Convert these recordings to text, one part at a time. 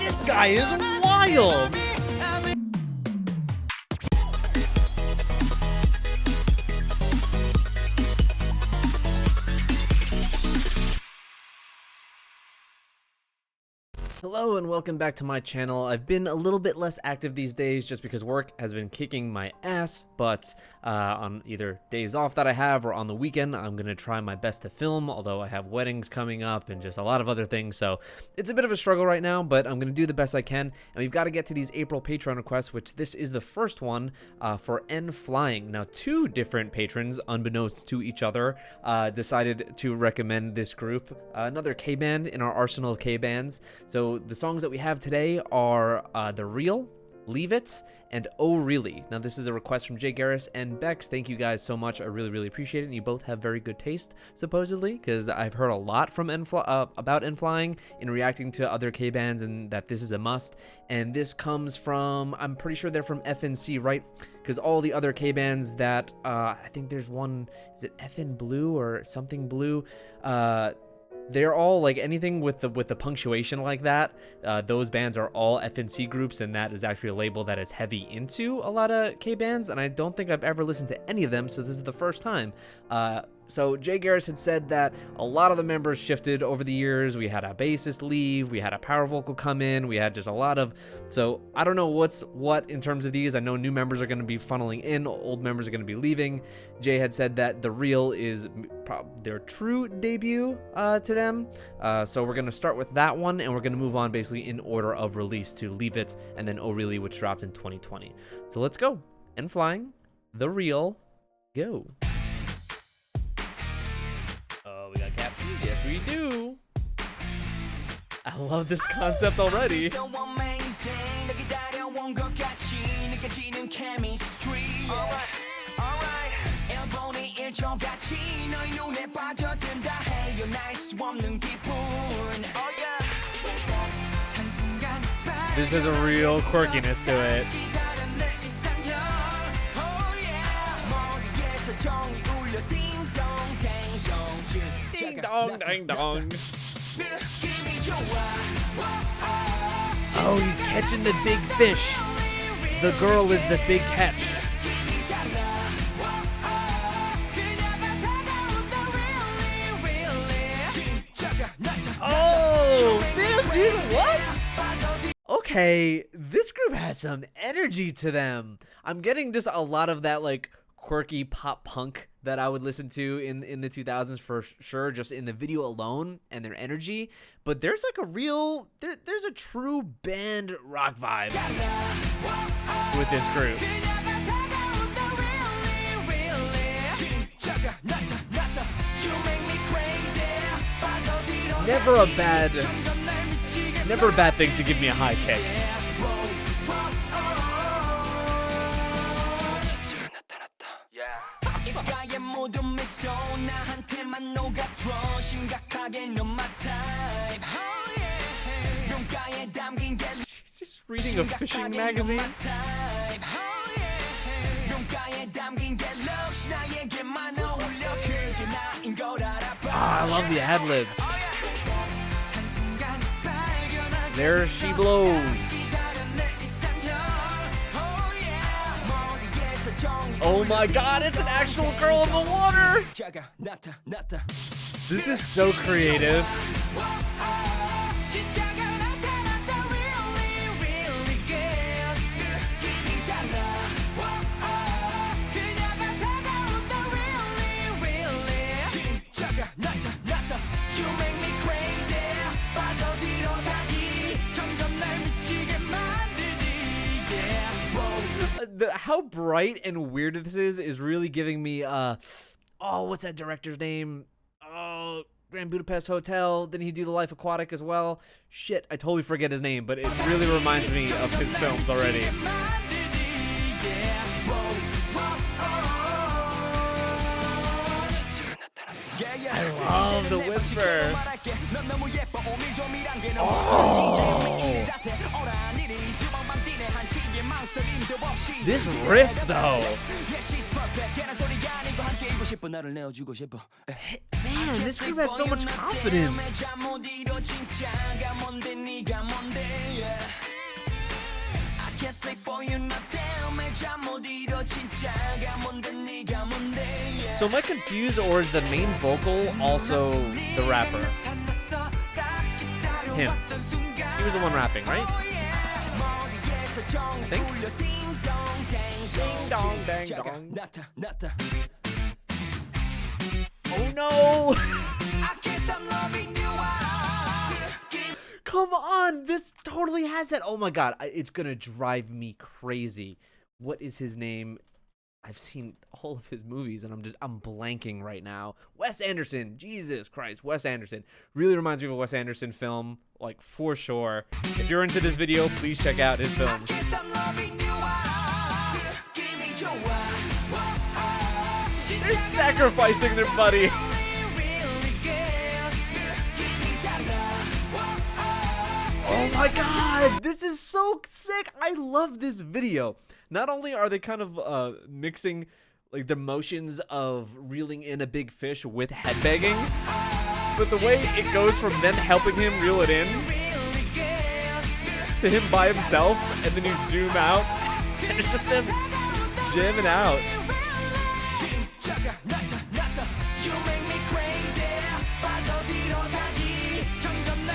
This guy is wild! Hello and welcome back to my channel. I've been a little bit less active these days just because work has been kicking my ass, but on either days off that I have or on the weekend, I'm going to try my best to film, although I have weddings coming up and just a lot of other things, so it's a bit of a struggle right now, but I'm going to do the best I can, and we've got to get to these April Patreon requests, which this is the first one for N.Flying. Now, two different patrons, unbeknownst to each other, decided to recommend this group, another K-band in our arsenal of K-bands. So the songs that we have today are The Real, Leave It, and Oh Really. Now this is a request from Jay Garris and Bex. Thank you guys so much. I really appreciate it. And you both have very good taste, supposedly, because I've heard a lot from about N.Flying in reacting to other K-bands and that this is a must. And this comes from, I'm pretty sure they're from FNC, right? Because all the other K-bands that, I think there's one, is it FN Blue or something Blue? They're all like anything with the punctuation like that. Those bands are all FNC groups, and that is actually a label that is heavy into a lot of K bands. And I don't think I've ever listened to any of them, so this is the first time. So Jay Garris had said that a lot of the members shifted over the years. We had a bassist leave, we had a power vocal come in, we had just a lot of, so I don't know what's what in terms of these. I know new members are going to be funneling in, old members are going to be leaving. Jay had said that The Real is their true debut to them. So we're going to start with that one, and we're going to move on basically in order of release to Leave It, and then Oh Really, which dropped in 2020. So let's go. N.Flying, The Real, go. We got captions? Yes, we do. I love this concept already. This has a real quirkiness to it. Ding dong, ding dong. Oh, he's catching the big fish. The girl is the big catch. Oh, this dude, what? Okay, this group has some energy to them. I'm getting just a lot of that like quirky pop punk that I would listen to in the 2000s for sure, just in the video alone and their energy. But there's like a real, there's a true band rock vibe with this group. Never a bad thing to give me a high kick. She's just reading a fishing magazine. I love the ad-libs. There she blows. Oh my god, it's an actual girl in the water! This is so creative. How bright and weird this is really giving me oh, what's that director's name? Oh, Grand Budapest Hotel. Didn't he do The Life Aquatic as well? Shit, I totally forget his name, but it really reminds me of his films already. I love the whisper. Oh. This riff, though. Man, this group has so much confidence. So am I confused, or is the main vocal also the rapper? Him. He was the one rapping, right? I think. Ding dong, dang dong. Oh no! Come on, this totally has it. Oh my god, it's gonna drive me crazy. What is his name? I've seen all of his movies and I'm blanking right now. Wes Anderson. Jesus Christ, Wes Anderson. Really reminds me of a Wes Anderson film, like, for sure. If you're into this video, please check out his films. They're sacrificing their buddy. Oh my god, this is so sick. I love this video. Not only are they kind of mixing like the motions of reeling in a big fish with headbanging, but the way it goes from them helping him reel it in to him by himself, and then you zoom out and it's just them jamming out.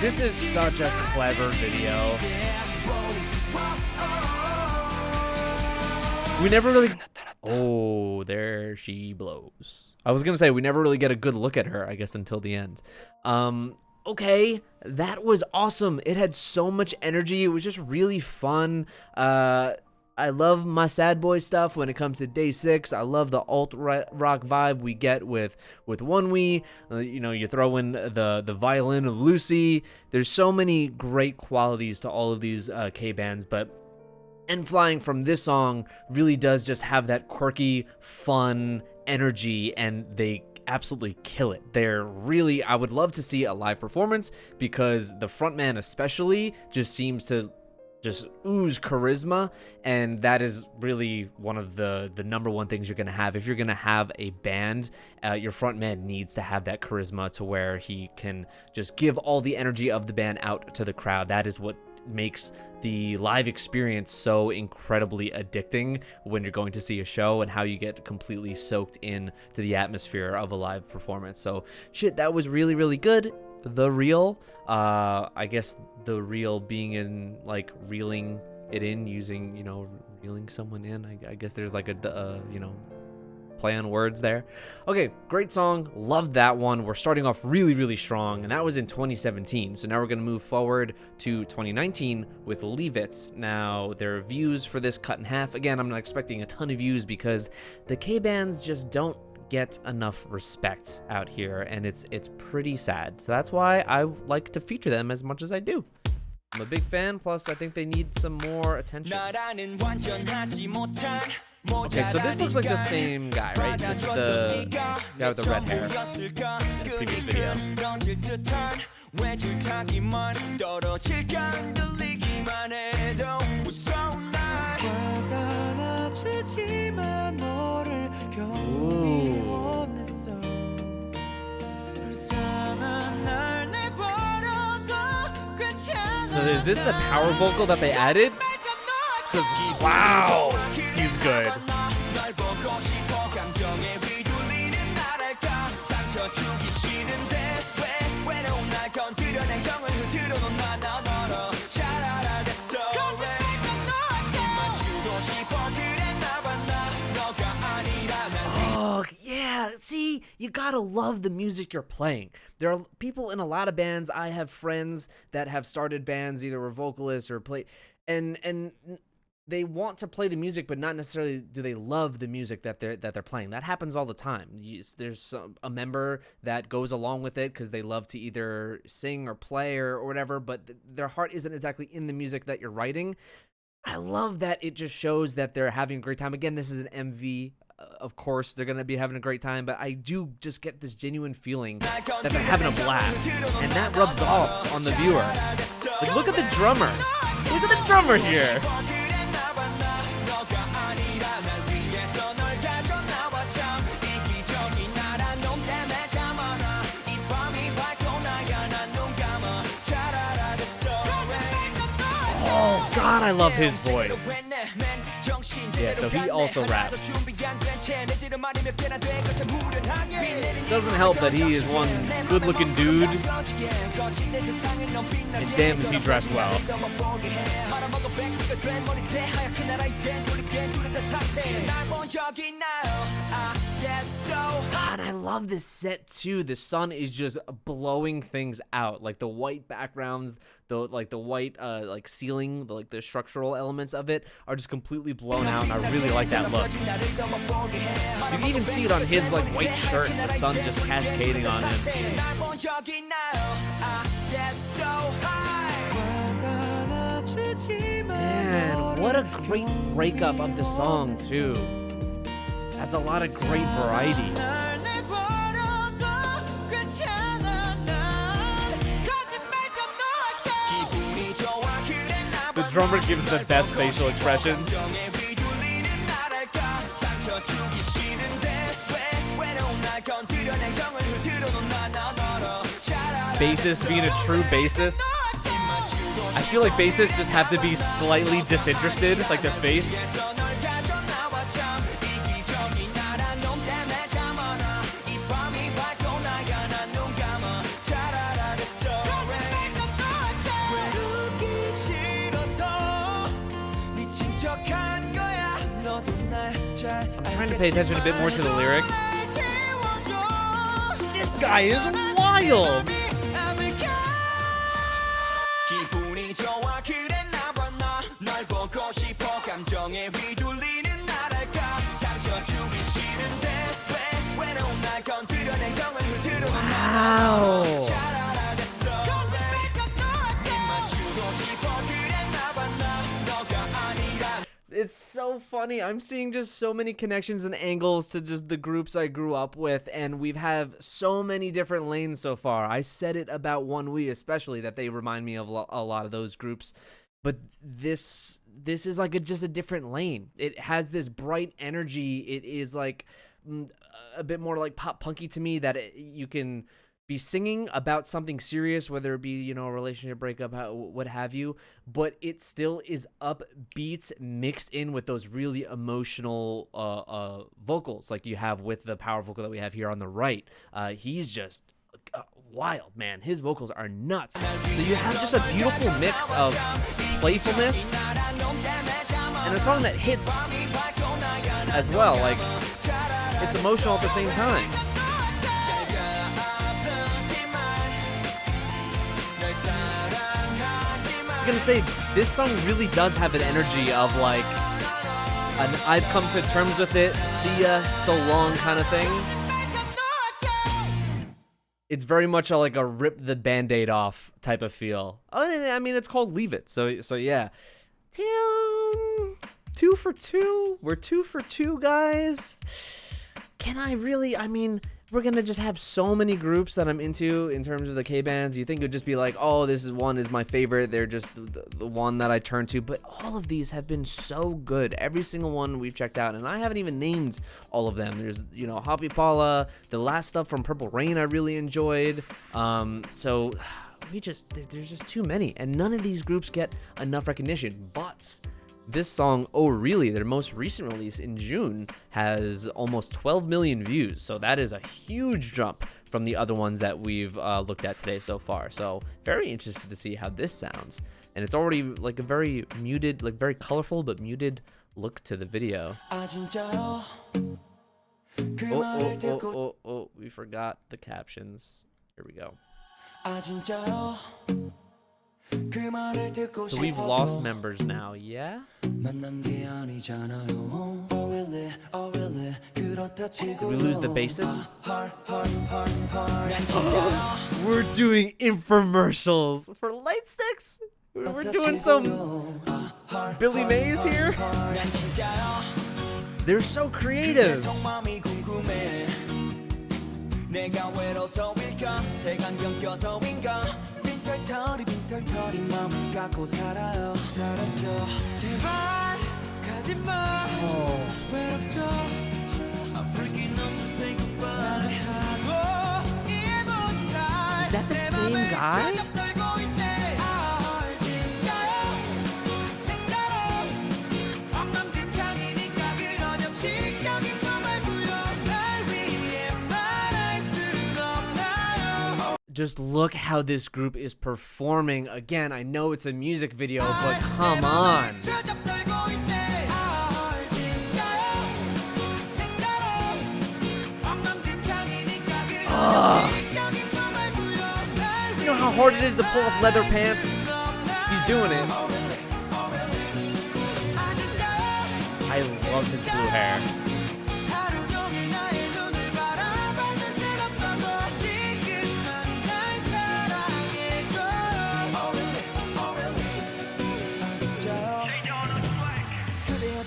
This is such a clever video. We never really... Oh, there she blows. I was gonna say, we never really get a good look at her, I guess, until the end. Okay, that was awesome. It had so much energy. It was just really fun. I love my sad boy stuff when it comes to Day 6. I love the alt rock vibe we get with One-Wee. You know, you throw in the violin of Lucy. There's so many great qualities to all of these K-bands, but N.Flying from this song really does just have that quirky, fun energy, and they absolutely kill it. They're really, I would love to see a live performance, because the frontman especially just seems to just ooze charisma, and that is really one of the number one things you're gonna have if you're gonna have a band. Your frontman needs to have that charisma to where he can just give all the energy of the band out to the crowd. That is what makes the live experience so incredibly addicting when you're going to see a show, and how you get completely soaked in to the atmosphere of a live performance. So shit, that was really, really good. The reel, I guess the reel being in, like, reeling it in using, you know, reeling someone in. I guess there's like a, you know, play on words there. Okay, great song. Loved that one. We're starting off really, really strong, and that was in 2017. So now we're going to move forward to 2019 with Leave It. Now, there are views for this cut in half. Again, I'm not expecting a ton of views because the K-bands just don't get enough respect out here, and it's pretty sad. So that's why I like to feature them as much as I do. I'm a big fan, plus I think they need some more attention. Okay, so this looks like the same guy, right? This is the guy with the red hair in the previous video. Ooh. So is this the power vocal that they added? Wow, he's good. Oh, yeah, see, you gotta love the music you're playing. There are people in a lot of bands. I have friends that have started bands, either were vocalists or play, and they want to play the music, but not necessarily do they love the music that they're playing. That happens all the time. There's a member that goes along with it because they love to either sing or play or whatever, but their heart isn't exactly in the music that you're writing. I love that it just shows that they're having a great time. Again, this is an MV. Of course, they're going to be having a great time, but I do just get this genuine feeling that they're having a blast, and that rubs off on the viewer. Like, look at the drummer. Look at the drummer here. Oh, God, I love his voice. Yeah, so he also raps. Doesn't help that he is one good-looking dude, and damn is he dressed well. And I love this set too. The sun is just blowing things out, like the white backgrounds, the white like ceiling, the structural elements of it are just completely blown out, and I really like that look. You can even see it on his like white shirt, the sun just cascading on him. Man, what a great breakup of the song too. That's a lot of great variety. The drummer gives the best facial expressions. Bassist being a true bassist. I feel like bassists just have to be slightly disinterested, like their face. I'm trying to pay attention a bit more to the lyrics. This guy is wild! Wow! It's so funny. I'm seeing just so many connections and angles to just the groups I grew up with, and we've have so many different lanes so far. I said it about One We especially, that they remind me of a lot of those groups, but this is like just a different lane. It has this bright energy. It is like a bit more like pop punky to me, that you can be singing about something serious, whether it be, you know, a relationship breakup, what have you, but it still is upbeats mixed in with those really emotional vocals, like you have with the power vocal that we have here on the right. He's just wild, man. His vocals are nuts. So you have just a beautiful mix of playfulness and a song that hits as well. Like, it's emotional at the same time. I was gonna say, this song really does have an energy of like an I've come to terms with it, see ya, so long kind of thing. It's very much like a rip the band-aid off type of feel. I mean, it's called Leave It, so yeah. 2 for 2. We're 2 for 2, guys. Can I really? I mean, we're gonna just have so many groups that I'm into in terms of the K-bands. You think it would just be like, oh, this is one is my favorite, they're just the one that I turn to, but all of these have been so good. Every single one we've checked out, and I haven't even named all of them. There's, you know, Happy Paula, the last stuff from Purple Rain I really enjoyed. So there's just too many, and none of these groups get enough recognition. But this song, Oh Really, their most recent release in June, has almost 12 million views. So that is a huge jump from the other ones that we've looked at today so far. So very interested to see how this sounds. And it's already like a very muted, like very colorful but muted look to the video. Oh, we forgot the captions. Here we go. So we've lost members now, yeah? Did we lose the bassist? We're doing infomercials for light sticks? We're doing some Billy Mays here? They're so creative. Is that the same guy? just look how this group is performing. Again, I know it's a music video, but come on. You know how hard it is to pull off leather pants? He's doing it. I love his blue hair.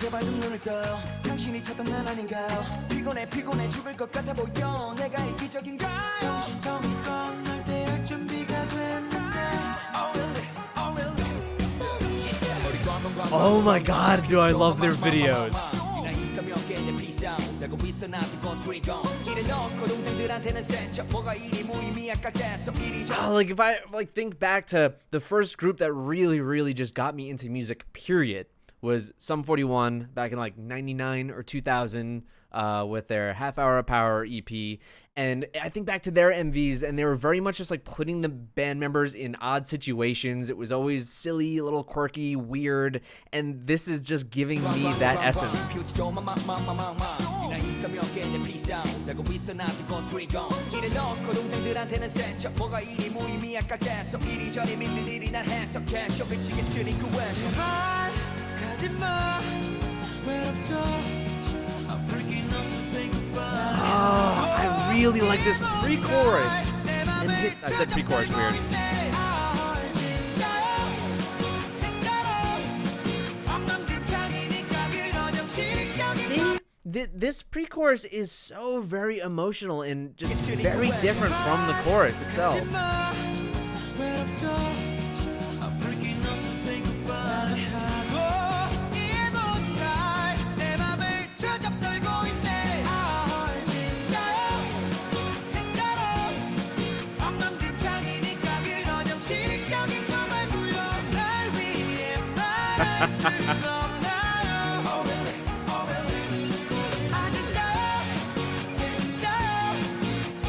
제발 좀 눈을 떠요. 당신이 찾던 난 아닌가요? 피곤해 죽을 것 같아 보여. 내가 이기적인가? 성심성의껏 널 대할 준비가 됐는데. Oh my god, do I love their videos. Like if I think back to the first group that really just got me into music, period, was Sum 41 back in like 99 or 2000 with their Half Hour of Power EP. And I think back to their MVs, and they were very much just like putting the band members in odd situations. It was always silly, a little quirky, weird, and this is just giving me that essence. I really like this pre-chorus. I said pre-chorus weird. See? This pre-chorus is so very emotional and just very different from the chorus itself.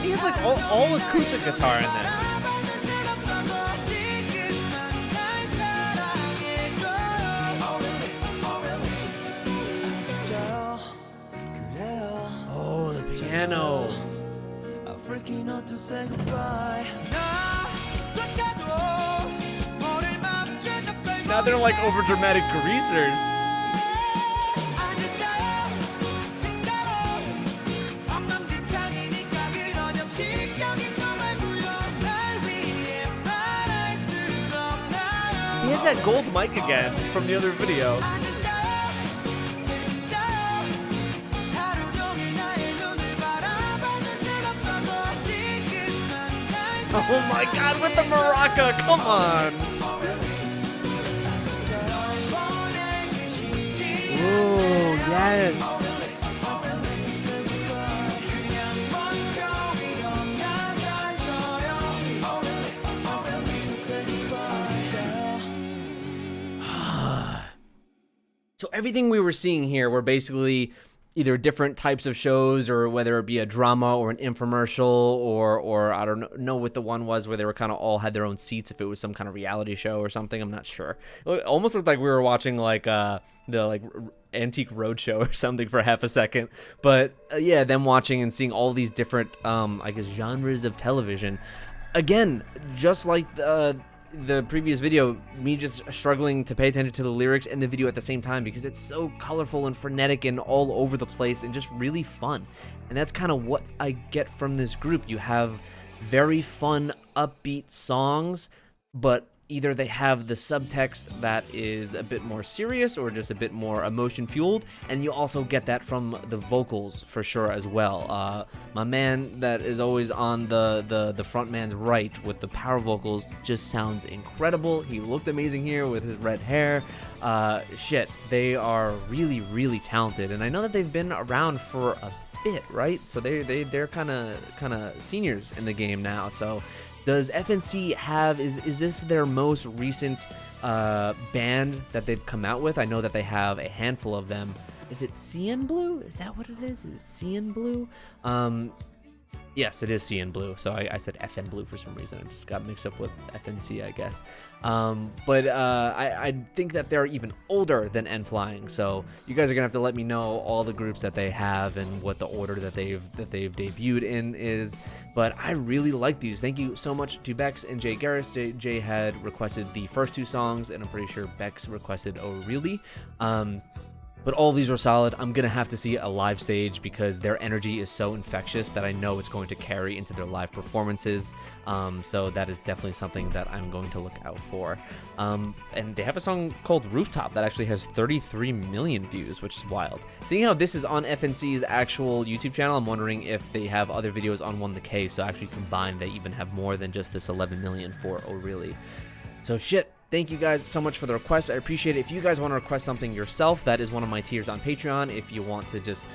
He has like all acoustic guitar in this. Oh, the piano. Now they're like over dramatic greasers. He has that gold mic again from the other video. Oh my god, with the maraca, come on! Ooh, yes! So everything we were seeing here were basically either different types of shows, or whether it be a drama or an infomercial, or I don't know what the one was where they were kind of all had their own seats, if it was some kind of reality show or something. I'm not sure. It almost looked like we were watching like the like Antique Roadshow or something for half a second. But yeah, them watching and seeing all these different I guess genres of television. Again, just like the previous video, me just struggling to pay attention to the lyrics and the video at the same time, because it's so colorful and frenetic and all over the place and just really fun. And that's kind of what I get from this group. You have very fun, upbeat songs, but either they have the subtext that is a bit more serious or just a bit more emotion fueled, and you also get that from the vocals for sure as well. My man that is always on the front man's right with the power vocals just sounds incredible. He looked amazing here with his red hair. Shit, they are really talented, and I know that they've been around for a bit, right? So they're kind of seniors in the game now. So does FNC have, is this their most recent band that they've come out with? I know that they have a handful of them. Is it CN Blue? Is that what it is? Is it CN Blue? Yes, it is CN Blue. So I said FN Blue for some reason. I just got mixed up with FNC, I guess. But I think that they're even older than N.Flying. So you guys are gonna have to let me know all the groups that they have and what the order that they've debuted in is. But I really like these. Thank you so much to Bex and Jay Garris. Jay had requested the first 2 songs, and I'm pretty sure Bex requested Oh Really. But all of these were solid. I'm going to have to see a live stage because their energy is so infectious that I know it's going to carry into their live performances. So that is definitely something that I'm going to look out for. And they have a song called Rooftop that actually has 33 million views, which is wild. Seeing how this is on FNC's actual YouTube channel, I'm wondering if they have other videos on 1TheK. So actually combined, they even have more than just this 11 million for Oh Really. So shit. Thank you guys so much for the requests. I appreciate it. If you guys want to request something yourself, that is one of my tiers on Patreon. If you want to just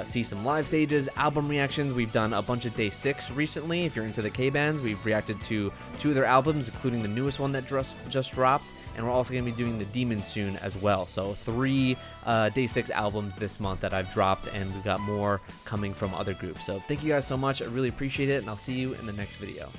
see some live stages, album reactions, we've done a bunch of Day 6 recently. If you're into the K-bands, we've reacted to 2 of their albums, including the newest one that just dropped. And we're also going to be doing the Demon soon as well. So 3 Day 6 albums this month that I've dropped, and we've got more coming from other groups. So thank you guys so much. I really appreciate it, and I'll see you in the next video.